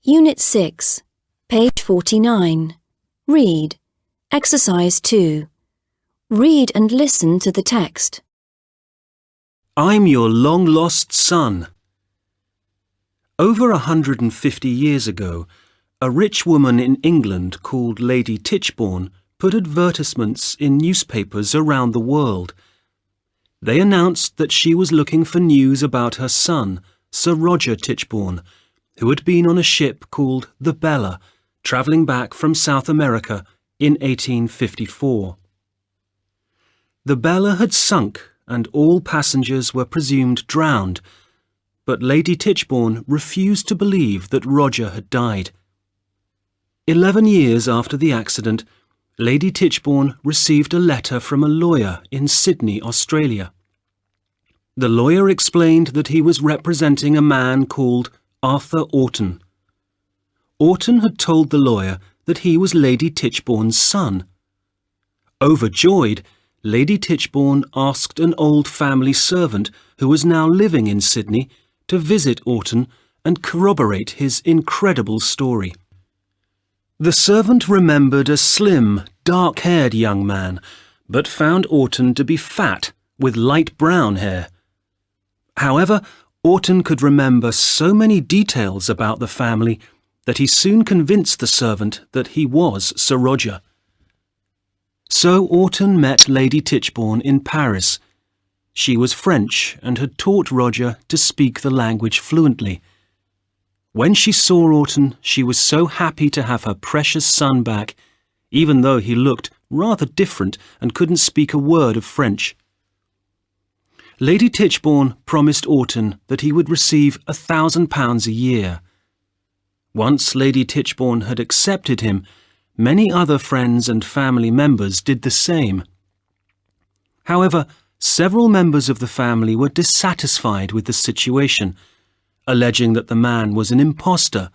Unit 6, page 49. Read. Exercise 2. Read and listen to the text. I'm your long-lost son. Over 150 years ago, a rich woman in England called Lady Tichborne put advertisements in newspapers around the world. They announced that she was looking for news about her son, Sir Roger Tichborne, who had been on a ship called the Bella, travelling back from South America in 1854. The Bella had sunk and all passengers were presumed drowned, but Lady Tichborne refused to believe that Roger had died. 11 years after the accident, Lady Tichborne received a letter from a lawyer in Sydney, Australia. The lawyer explained that he was representing a man called Arthur Orton. Orton had told the lawyer that he was Lady Tichborne's son. Overjoyed, Lady Tichborne asked an old family servant who was now living in Sydney to visit Orton and corroborate his incredible story. The servant remembered a slim, dark-haired young man, but found Orton to be fat with light brown hair. However, Orton could remember so many details about the family that he soon convinced the servant that he was Sir Roger. So Orton met Lady Tichborne in Paris. She was French and had taught Roger to speak the language fluently. When she saw Orton, she was so happy to have her precious son back, even though he looked rather different and couldn't speak a word of French. Lady Tichborne promised Orton that he would receive £1,000 a year. Once Lady Tichborne had accepted him, many other friends and family members did the same. However, several members of the family were dissatisfied with the situation, alleging that the man was an impostor,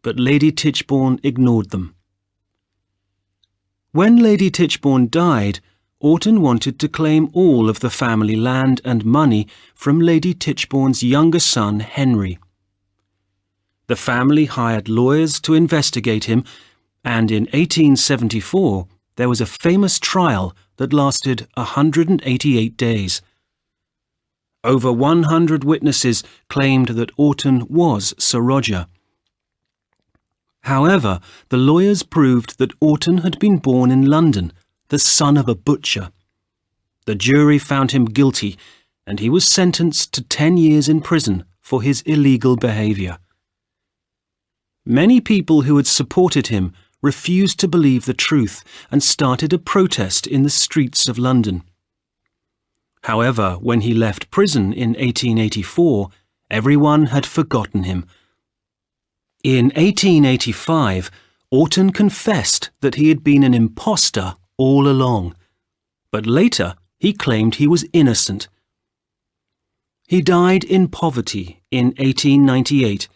but Lady Tichborne ignored them. When Lady Tichborne died, Orton wanted to claim all of the family land and money from Lady Tichborne's younger son, Henry. The family hired lawyers to investigate him, and in 1874 there was a famous trial that lasted 188 days. Over 100 witnesses claimed that Orton was Sir Roger. However, the lawyers proved that Orton had been born in London, the son of a butcher. The jury found him guilty, and he was sentenced to 10 years in prison for his illegal behaviour. Many people who had supported him refused to believe the truth and started a protest in the streets of London. However, when he left prison in 1884, everyone had forgotten him. In 1885, Orton confessed that he had been an impostor all along, but later he claimed he was innocent. He died in poverty in 1898,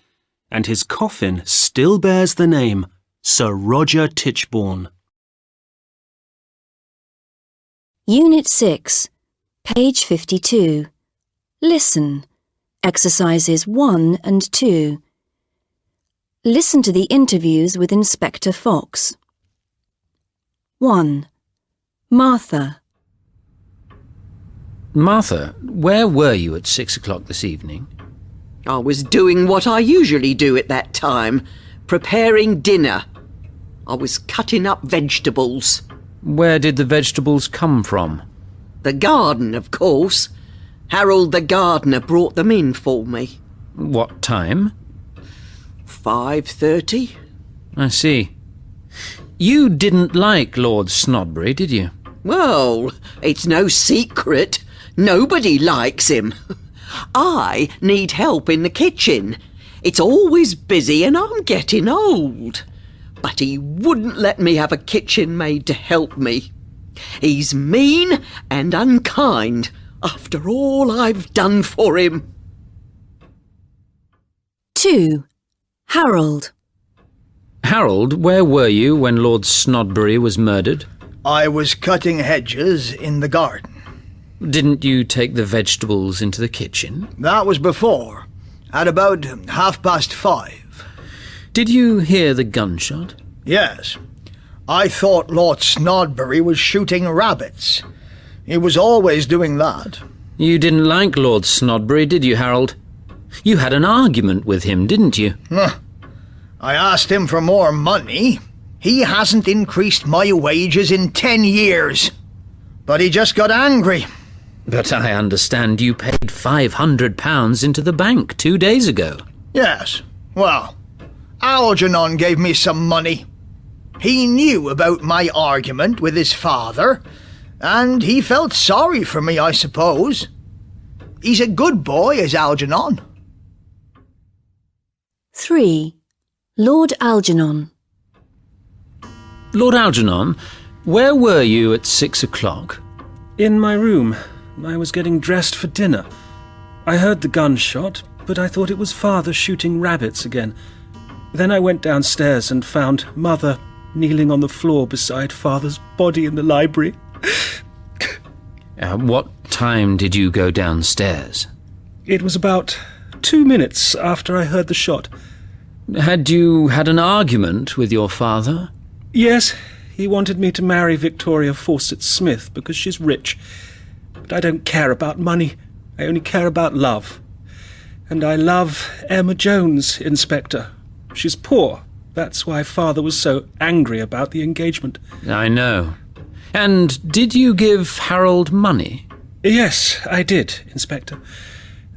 and his coffin still bears the name Sir Roger Tichborne. Unit 6, page 52. Listen. Exercises 1 and 2. Listen to the interviews with Inspector Fox. 1. Martha. Martha, where were you at 6 o'clock this evening? I was doing what I usually do at that time, preparing dinner. I was cutting up vegetables. Where did the vegetables come from? The garden, of course. Harold the gardener brought them in for me. What time? 5:30. I see. You didn't like Lord Snodbury, did you? Well, it's no secret. Nobody likes him. I need help in the kitchen. It's always busy and I'm getting old. But he wouldn't let me have a kitchen maid to help me. He's mean and unkind after all I've done for him. 2. Harold. Harold, where were you when Lord Snodbury was murdered? I was cutting hedges in the garden. Didn't you take the vegetables into the kitchen? That was before, at about 5:30. Did you hear the gunshot? Yes. I thought Lord Snodbury was shooting rabbits. He was always doing that. You didn't like Lord Snodbury, did you, Harold? You had an argument with him, didn't you? I asked him for more money. He hasn't increased my wages in 10 years. But he just got angry. But I understand you paid £500 into the bank 2 days ago. Yes. Well, Algernon gave me some money. He knew about my argument with his father, and he felt sorry for me, I suppose. He's a good boy, is Algernon. 3. Lord Algernon. Lord Algernon, where were you at 6 o'clock? In my room. I was getting dressed for dinner. I heard the gunshot, but I thought it was Father shooting rabbits again. Then I went downstairs and found Mother kneeling on the floor beside Father's body in the library. What time did you go downstairs? It was about 2 minutes after I heard the shot. Had you had an argument with your father? Yes, he wanted me to marry Victoria Fawcett Smith because she's rich. But I don't care about money. I only care about love. And I love Emma Jones, Inspector. She's poor. That's why Father was so angry about the engagement. I know. And did you give Harold money? Yes, I did, Inspector.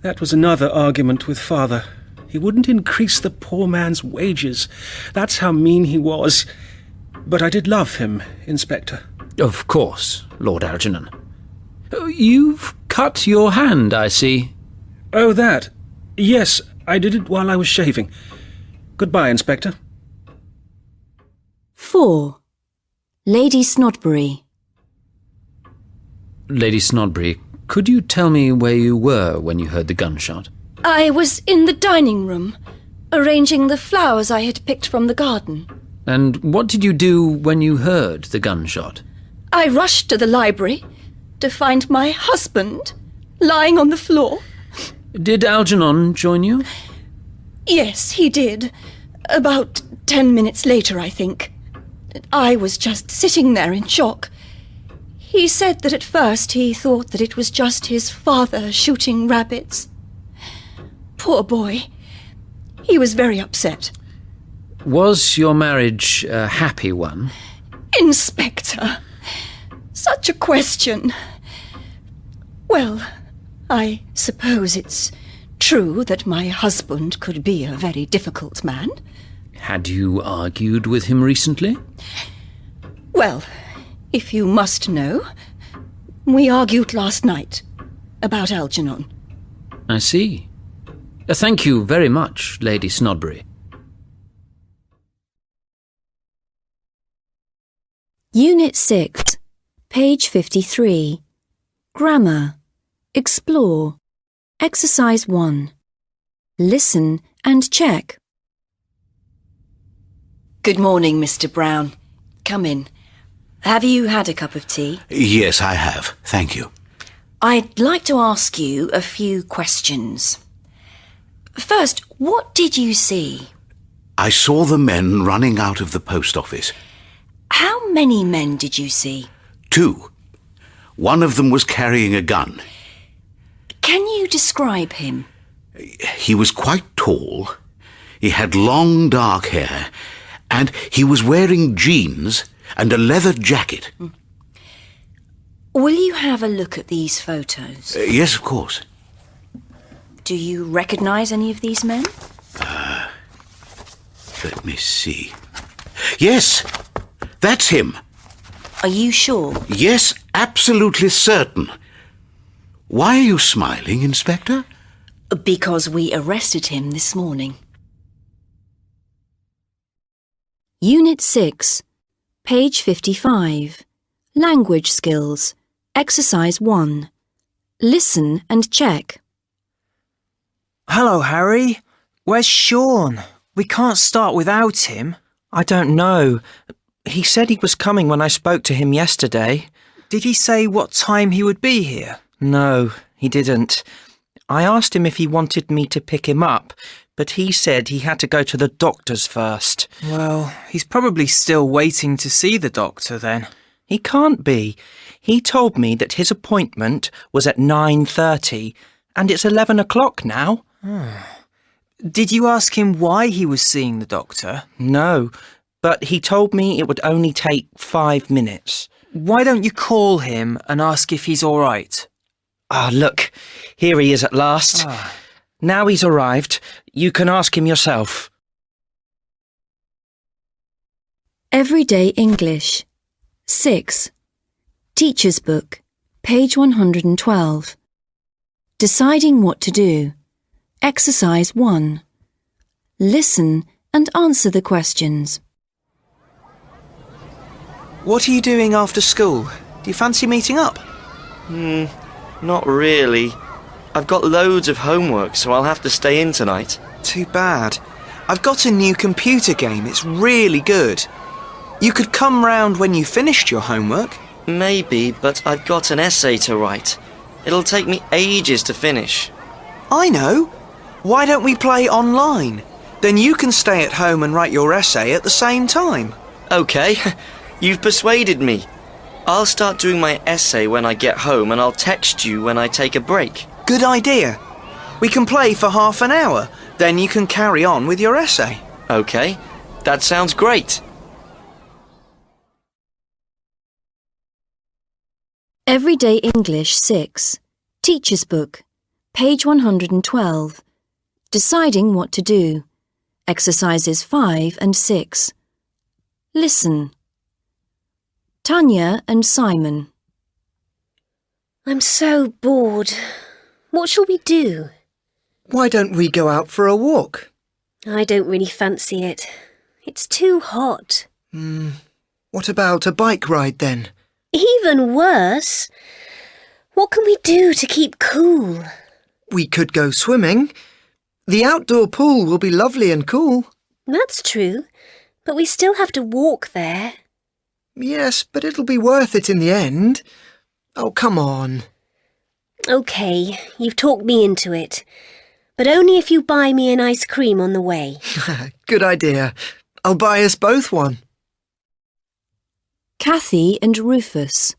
That was another argument with Father. He wouldn't increase the poor man's wages. That's how mean he was. But I did love him, Inspector. Of course, Lord Algernon. You've cut your hand, I see. Oh, that. Yes, I did it while I was shaving. Goodbye, Inspector. 4. Lady Snodbury. Lady Snodbury, could you tell me where you were when you heard the gunshot? I was in the dining room, arranging the flowers I had picked from the garden. And what did you do when you heard the gunshot? I rushed to the library to find my husband lying on the floor. Did Algernon join you? Yes, he did. About 10 minutes later, I think. I was just sitting there in shock. He said that at first he thought that it was just his father shooting rabbits. Poor boy. He was very upset. Was your marriage a happy one? Inspector, such a question. Well, I suppose it's true that my husband could be a very difficult man. Had you argued with him recently? Well, if you must know, we argued last night about Algernon. I see. Thank you very much, Lady Snodbury. Unit 6, page 53. Grammar. Explore. Exercise 1. Listen and check. Good morning, Mr. Brown. Come in. Have you had a cup of tea? Yes, I have. Thank you. I'd like to ask you a few questions. First, what did you see? I saw the men running out of the post office. How many men did you see? 2. One of them was carrying a gun. Can you describe him? He was quite tall. He had long dark hair, and he was wearing jeans and a leather jacket. Will you have a look at these photos? Yes, of course. Do you recognise any of these men? Let me see. Yes, that's him. Are you sure? Yes, absolutely certain. Why are you smiling, Inspector? Because we arrested him this morning. Unit 6, page 55. Language skills. Exercise 1. Listen and check. Hello, Harry. Where's Sean? We can't start without him. I don't know. He said he was coming when I spoke to him yesterday. Did he say what time he would be here? No, he didn't. I asked him if he wanted me to pick him up, but he said he had to go to the doctor's first. Well, he's probably still waiting to see the doctor then. He can't be. He told me that his appointment was at 9:30, and it's 11 o'clock now. Did you ask him why he was seeing the doctor? No, but he told me it would only take 5 minutes. Why don't you call him and ask if he's all right? Ah, look, here he is at last. Now he's arrived. You can ask him yourself. Everyday English. 6. Teacher's Book, page 112. Deciding what to do. Exercise 1. Listen and answer the questions. What are you doing after school? Do you fancy meeting up? Not really. I've got loads of homework, so I'll have to stay in tonight. Too bad. I've got a new computer game. It's really good. You could come round when you finished your homework. Maybe, but I've got an essay to write. It'll take me ages to finish. I know. Why don't we play online? Then you can stay at home and write your essay at the same time. Okay, you've persuaded me. I'll start doing my essay when I get home and I'll text you when I take a break. Good idea. We can play for half an hour. Then you can carry on with your essay. Okay, that sounds great. Everyday English 6. Teacher's Book, page 112. Deciding what to do. Exercises 5 and 6. Listen. Tanya and Simon. I'm so bored. What shall we do? Why don't we go out for a walk? I don't really fancy it. It's too hot. What about a bike ride then? Even worse. What can we do to keep cool? We could go swimming. The outdoor pool will be lovely and cool. That's true, but we still have to walk there. Yes, but it'll be worth it in the end. Oh, come on. OK, you've talked me into it. But only if you buy me an ice cream on the way. Good idea. I'll buy us both one. Kathy and Rufus.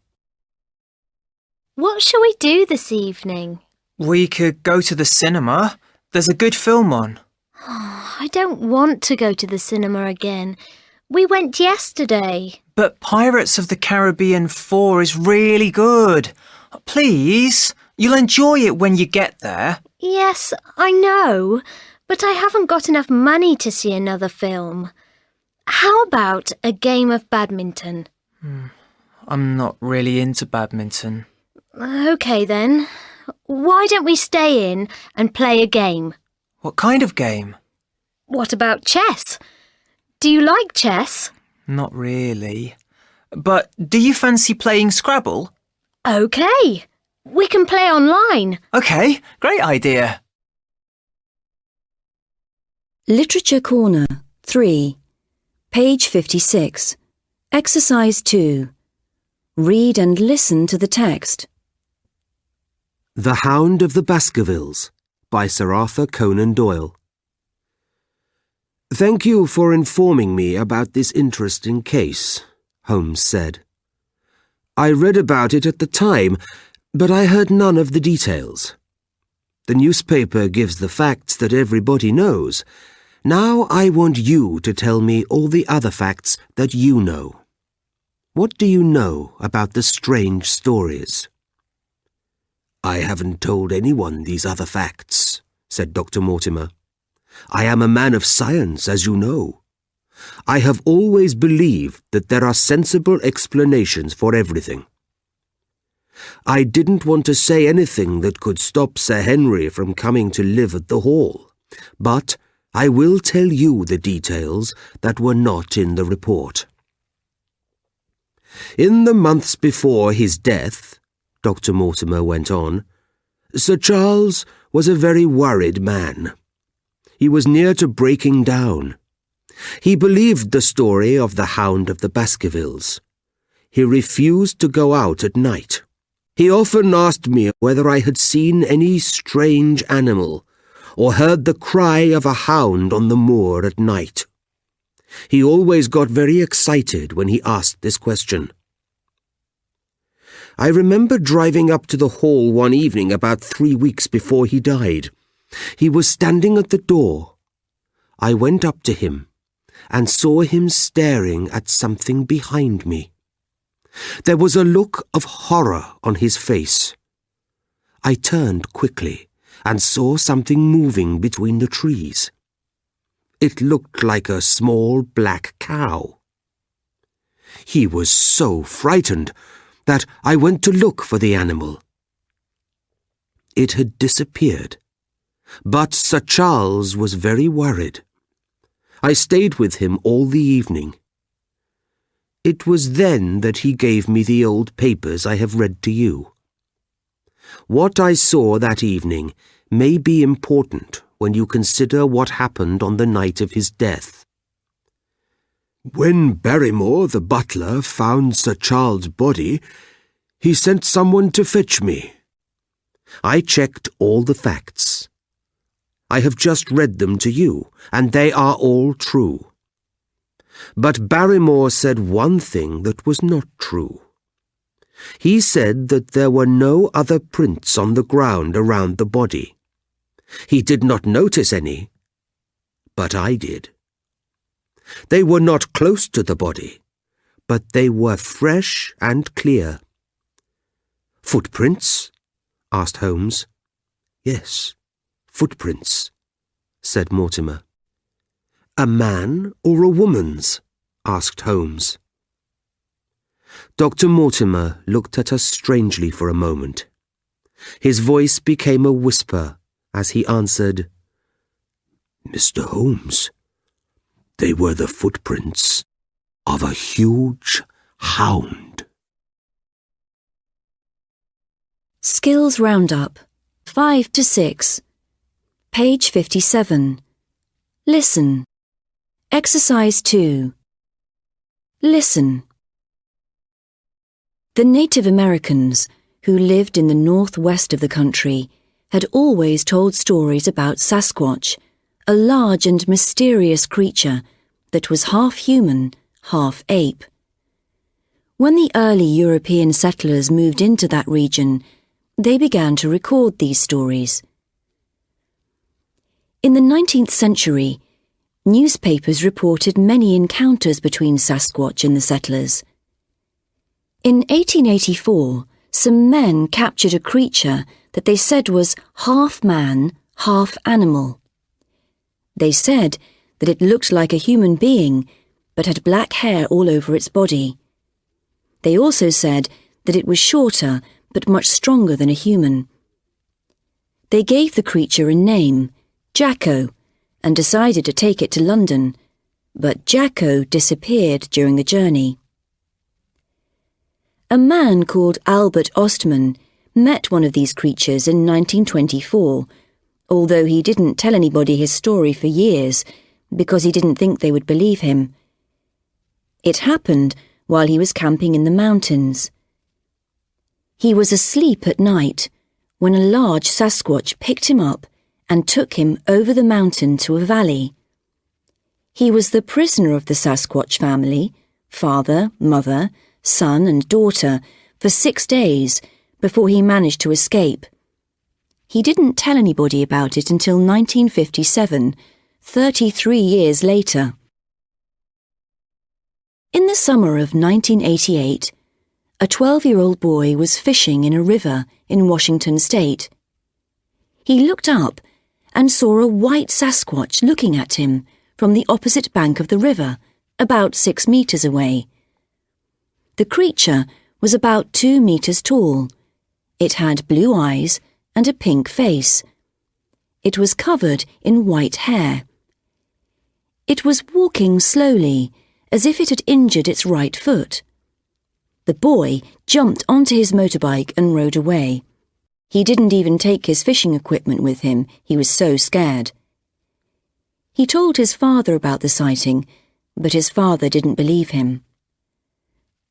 What shall we do this evening? We could go to the cinema. There's a good film on. I don't want to go to the cinema again. We went yesterday. But Pirates of the Caribbean 4 is really good. Please, you'll enjoy it when you get there. Yes, I know, but I haven't got enough money to see another film. How about a game of badminton? I'm not really into badminton. OK then. Why don't we stay in and play a game? What kind of game? What about chess? Do you like chess? Not really. But do you fancy playing Scrabble? OK. We can play online. OK, great idea. Literature Corner 3. Page 56. Exercise 2. Read and listen to the text. The Hound of the Baskervilles by Sir Arthur Conan Doyle. Thank you for informing me about this interesting case, Holmes said. I read about it at the time, but I heard none of the details. The newspaper gives the facts that everybody knows. Now I want you to tell me all the other facts that you know. What do you know about the strange stories? I haven't told anyone these other facts, said Dr. Mortimer. I am a man of science, as you know. I have always believed that there are sensible explanations for everything. I didn't want to say anything that could stop Sir Henry from coming to live at the Hall, but I will tell you the details that were not in the report. In the months before his death, Dr. Mortimer went on, Sir Charles was a very worried man. He was near to breaking down. He believed the story of the Hound of the Baskervilles. He refused to go out at night. He often asked me whether I had seen any strange animal, or heard the cry of a hound on the moor at night. He always got very excited when he asked this question. I remember driving up to the hall one evening about 3 weeks before he died. He was standing at the door. I went up to him and saw him staring at something behind me. There was a look of horror on his face. I turned quickly and saw something moving between the trees. It looked like a small black cow. He was so frightened that I went to look for the animal. It had disappeared, but Sir Charles was very worried. I stayed with him all the evening. It was then that he gave me the old papers I have read to you. What I saw that evening may be important when you consider what happened on the night of his death. When Barrymore, the butler, found Sir Charles' body, he sent someone to fetch me. I checked all the facts. I have just read them to you, and they are all true. But Barrymore said one thing that was not true. He said that there were no other prints on the ground around the body. He did not notice any, but I did. They were not close to the body, but they were fresh and clear. Footprints? Asked Holmes. Yes, footprints, said Mortimer. A man or a woman's? Asked Holmes. Dr. Mortimer looked at us strangely for a moment. His voice became a whisper as he answered, Mr. Holmes, they were the footprints of a huge hound. Skills Roundup, 5 to 6. Page 57. Listen. Exercise 2. Listen. The Native Americans, who lived in the northwest of the country, had always told stories about Sasquatch, a large and mysterious creature that was half human, half ape. When the early European settlers moved into that region, they began to record these stories. In the 19th century, newspapers reported many encounters between Sasquatch and the settlers. In 1884, some men captured a creature that they said was half man, half animal. They said that it looked like a human being, but had black hair all over its body. They also said that it was shorter, but much stronger than a human. They gave the creature a name, Jacko, and decided to take it to London, but Jacko disappeared during the journey. A man called Albert Ostman met one of these creatures in 1924, although he didn't tell anybody his story for years because he didn't think they would believe him. It happened while he was camping in the mountains. He was asleep at night when a large Sasquatch picked him up and took him over the mountain to a valley. He was the prisoner of the Sasquatch family, father, mother, son and daughter, for 6 days before he managed to escape. He didn't tell anybody about it until 1957, 33 years later. In the summer of 1988, a 12-year-old boy was fishing in a river in Washington state. He looked up and saw a white Sasquatch looking at him from the opposite bank of the river, about 6 meters away. The creature was about 2 meters tall. It had blue eyes and a pink face. It was covered in white hair. It was walking slowly, as if it had injured its right foot. The boy jumped onto his motorbike and rode away. He didn't even take his fishing equipment with him, he was so scared. He told his father about the sighting, but his father didn't believe him.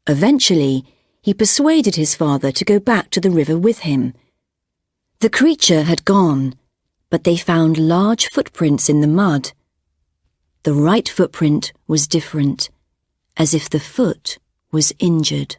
Eventually, he persuaded his father to go back to the river with him. The creature had gone, but they found large footprints in the mud. The right footprint was different, as if the foot was injured.